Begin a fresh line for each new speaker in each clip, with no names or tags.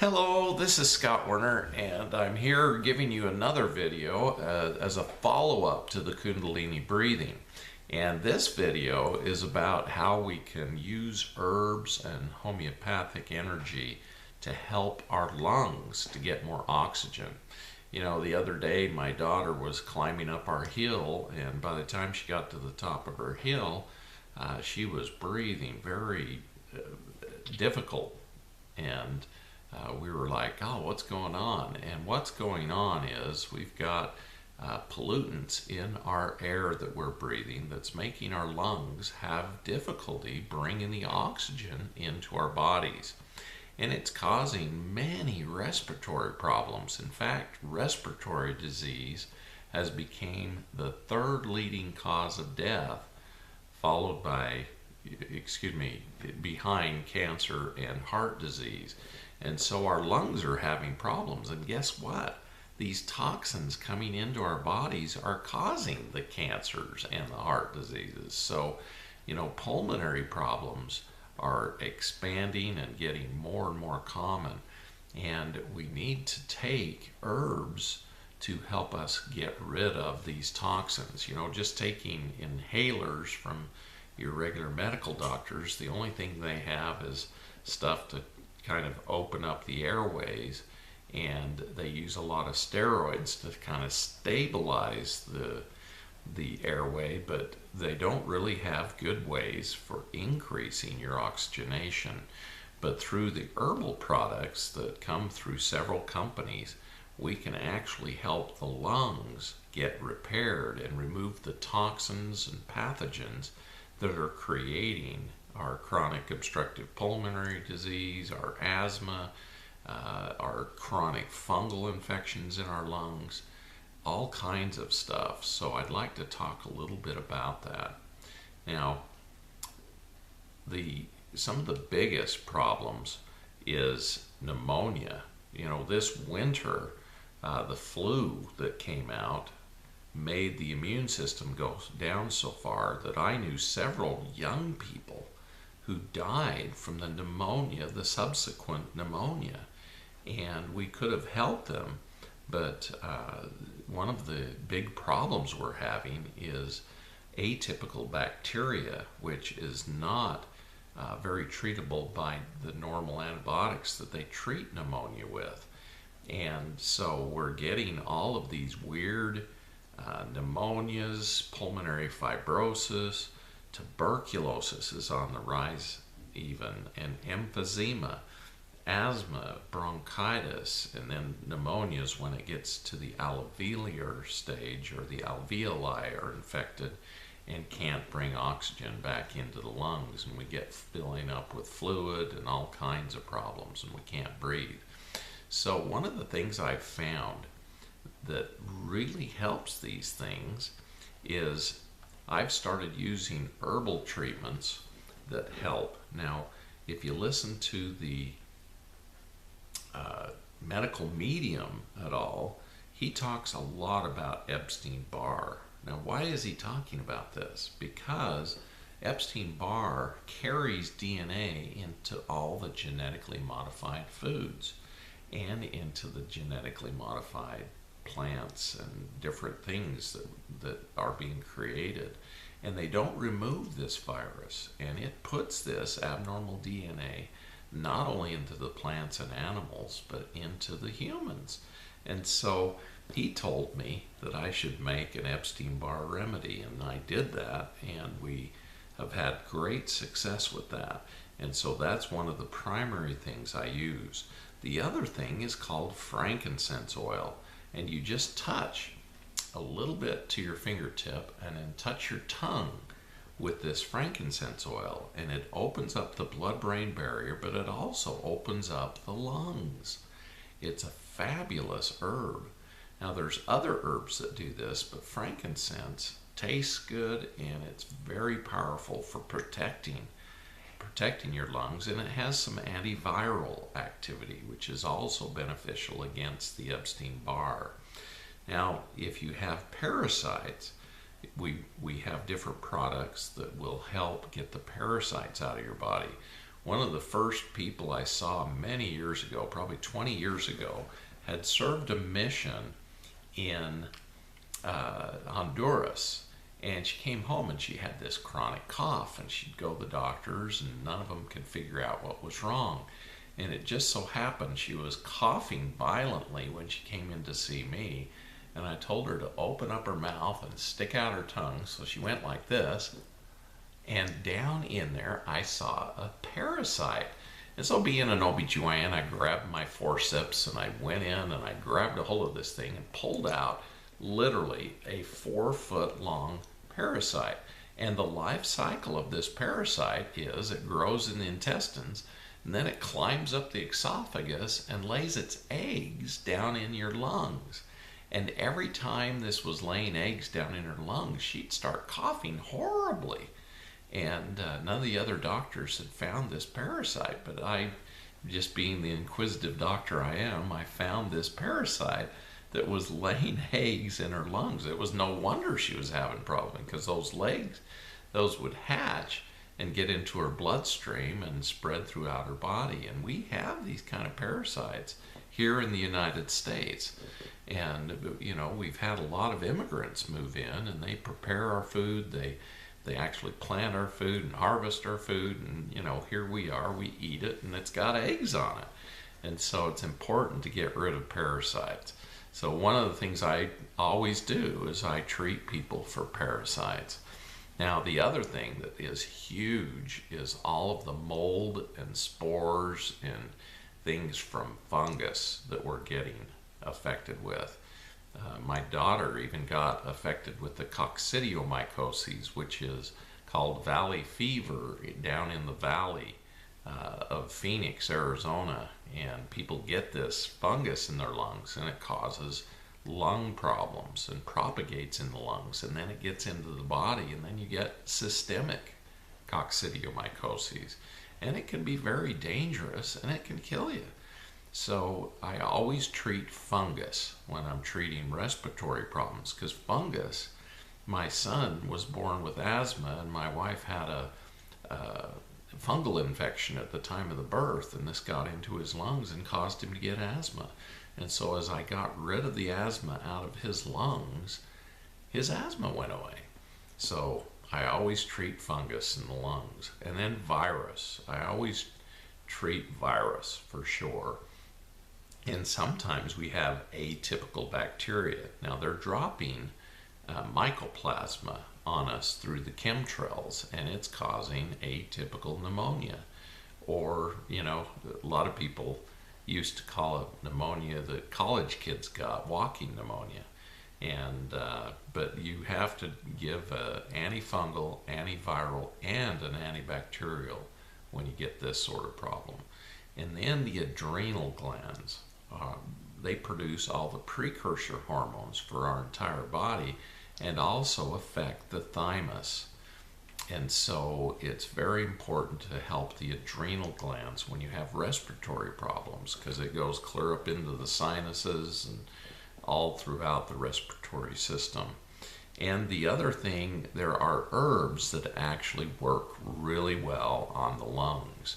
Hello, this is Scott Werner, and I'm here giving you another video as a follow-up to the Kundalini breathing. And this video is about how we can use herbs and homeopathic energy to help our lungs to get more oxygen. You know, the other day my daughter was climbing up our hill, and by the time she got to the top of her hill, she was breathing very difficult. And we were like, oh, what's going on? And what's going on is we've got pollutants in our air that we're breathing that's making our lungs have difficulty bringing the oxygen into our bodies. And it's causing many respiratory problems. In fact, respiratory disease has become the third leading cause of death, followed by, behind cancer and heart disease. And so our lungs are having problems. And guess what? These toxins coming into our bodies are causing the cancers and the heart diseases. So, you know, pulmonary problems are expanding and getting more and more common. And we need to take herbs to help us get rid of these toxins. You know, just taking inhalers from your regular medical doctors, the only thing they have is stuff to kind of open up the airways, and they use a lot of steroids to kind of stabilize the airway, but they don't really have good ways for increasing your oxygenation. But through the herbal products that come through several companies, we can actually help the lungs get repaired and remove the toxins and pathogens that are creating our chronic obstructive pulmonary disease, our asthma, our chronic fungal infections in our lungs, all kinds of stuff. So I'd like to talk a little bit about that. Now, some of the biggest problems is pneumonia. You know, this winter, the flu that came out made the immune system go down so far that I knew several young people who died from the pneumonia, the subsequent pneumonia. And we could have helped them, but one of the big problems we're having is atypical bacteria, which is not very treatable by the normal antibiotics that they treat pneumonia with. And so we're getting all of these weird pneumonias, pulmonary fibrosis, tuberculosis is on the rise even, and emphysema, asthma, bronchitis, and then pneumonias when it gets to the alveolar stage, or the alveoli are infected and can't bring oxygen back into the lungs, and we get filling up with fluid and all kinds of problems, and we can't breathe. So one of the things I've found that really helps these things is I've started using herbal treatments that help. Now, if you listen to the medical medium at all, he talks a lot about Epstein Barr. Now, why is he talking about this? Because Epstein Barr carries DNA into all the genetically modified foods and into the genetically modified plants and different things that are being created. And they don't remove this virus, and it puts this abnormal DNA not only into the plants and animals, but into the humans. And so he told me that I should make an Epstein Barr remedy, and I did that, and we have had great success with that. And so that's one of the primary things I use. The other thing is called frankincense oil, and you just touch a little bit to your fingertip and then touch your tongue with this frankincense oil, and it opens up the blood-brain barrier, but it also opens up the lungs. It's a fabulous herb. Now, there's other herbs that do this, but frankincense tastes good, and it's very powerful for protecting your lungs, and it has some antiviral activity, which is also beneficial against the Epstein Barr. Now, if you have parasites, we have different products that will help get the parasites out of your body. one of the first people I saw many years ago, probably 20 years ago, had served a mission in Honduras. And she came home and she had this chronic cough, and she'd go to the doctors and none of them could figure out what was wrong. And it just so happened she was coughing violently when she came in to see me. And I told her to open up her mouth and stick out her tongue. So she went like this. And down in there, I saw a parasite. And so being an OBGYN, I grabbed my forceps and I went in and I grabbed a hold of this thing and pulled out literally a 4-foot long parasite. And the life cycle of this parasite is it grows in the intestines, and then it climbs up the esophagus and lays its eggs down in your lungs. And every time this was laying eggs down in her lungs, she'd start coughing horribly. And none of the other doctors had found this parasite, but I, just being the inquisitive doctor I am, I found this parasite that was laying eggs in her lungs. It was no wonder she was having problems, because those legs, those would hatch and get into her bloodstream and spread throughout her body. And we have these kind of parasites here in the United States. And, you know, we've had a lot of immigrants move in and they prepare our food. They actually plant our food and harvest our food. And, you know, here we are, we eat it and it's got eggs on it. And so it's important to get rid of parasites. So one of the things I always do is I treat people for parasites. Now, the other thing that is huge is all of the mold and spores and things from fungus that we're getting affected with. My daughter even got affected with the coccidiomycosis, which is called valley fever down in the valley of Phoenix, Arizona. And people get this fungus in their lungs and it causes lung problems and propagates in the lungs, and then it gets into the body, and then you get systemic coccidiomycosis, and it can be very dangerous and it can kill you. So I always treat fungus when I'm treating respiratory problems, because fungus, my son was born with asthma and my wife had a fungal infection at the time of the birth, and this got into his lungs and caused him to get asthma. And so as I got rid of the asthma out of his lungs, his asthma went away. So I always treat fungus in the lungs. And then virus. I always treat virus for sure. And sometimes we have atypical bacteria. Now they're dropping mycoplasma on us through the chemtrails, and it's causing atypical pneumonia. Or, you know, a lot of people used to call it pneumonia that college kids got, walking pneumonia. And but you have to give an antifungal, antiviral, and an antibacterial when you get this sort of problem. And then the adrenal glands, they produce all the precursor hormones for our entire body and also affect the thymus. And so it's very important to help the adrenal glands when you have respiratory problems, because it goes clear up into the sinuses and all throughout the respiratory system. And the other thing, there are herbs that actually work really well on the lungs.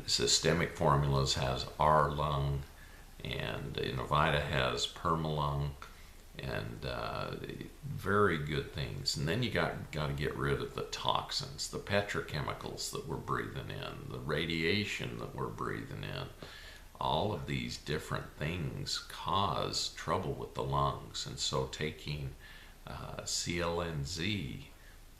Systemic Formulas has R-Lung, and Innovita has Permalung, and very good things. And then you got to get rid of the toxins, the petrochemicals that we're breathing in, the radiation that we're breathing in. All of these different things cause trouble with the lungs, and so taking CLNZ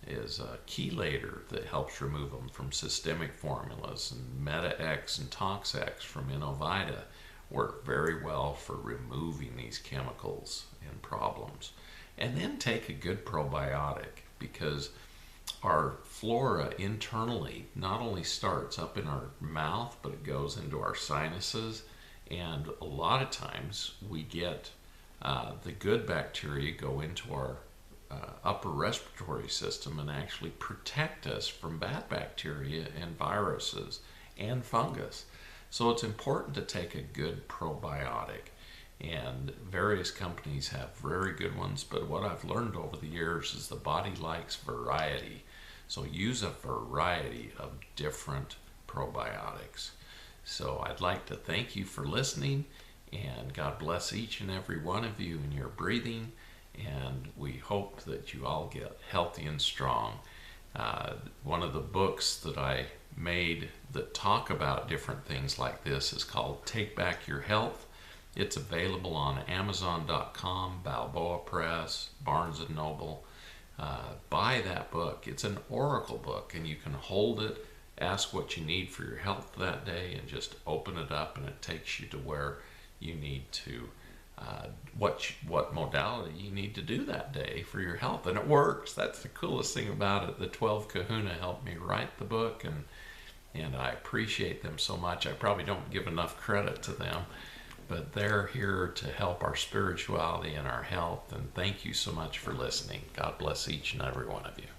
is a chelator that helps remove them from Systemic Formulas, and Meta-X and Tox-X from Innovita work very well for removing these chemicals and problems. And then take a good probiotic, because our flora internally not only starts up in our mouth, but it goes into our sinuses, and a lot of times we get the good bacteria go into our upper respiratory system and actually protect us from bad bacteria and viruses and fungus. So it's important to take a good probiotic, and various companies have very good ones, but what I've learned over the years is the body likes variety. So use a variety of different probiotics. So I'd like to thank you for listening, and God bless each and every one of you in your breathing, and we hope that you all get healthy and strong. One of the books that I made that talk about different things like this is called Take Back Your Health. It's available on Amazon.com, Balboa Press, Barnes & Noble. Buy that book. It's an oracle book, and you can hold it, ask what you need for your health that day, and just open it up, and it takes you to where you need to, what modality you need to do that day for your health. And it works. That's the coolest thing about it. The 12 Kahuna helped me write the book, and I appreciate them so much. I probably don't give enough credit to them, but they're here to help our spirituality and our health. And thank you so much for listening. God bless each and every one of you.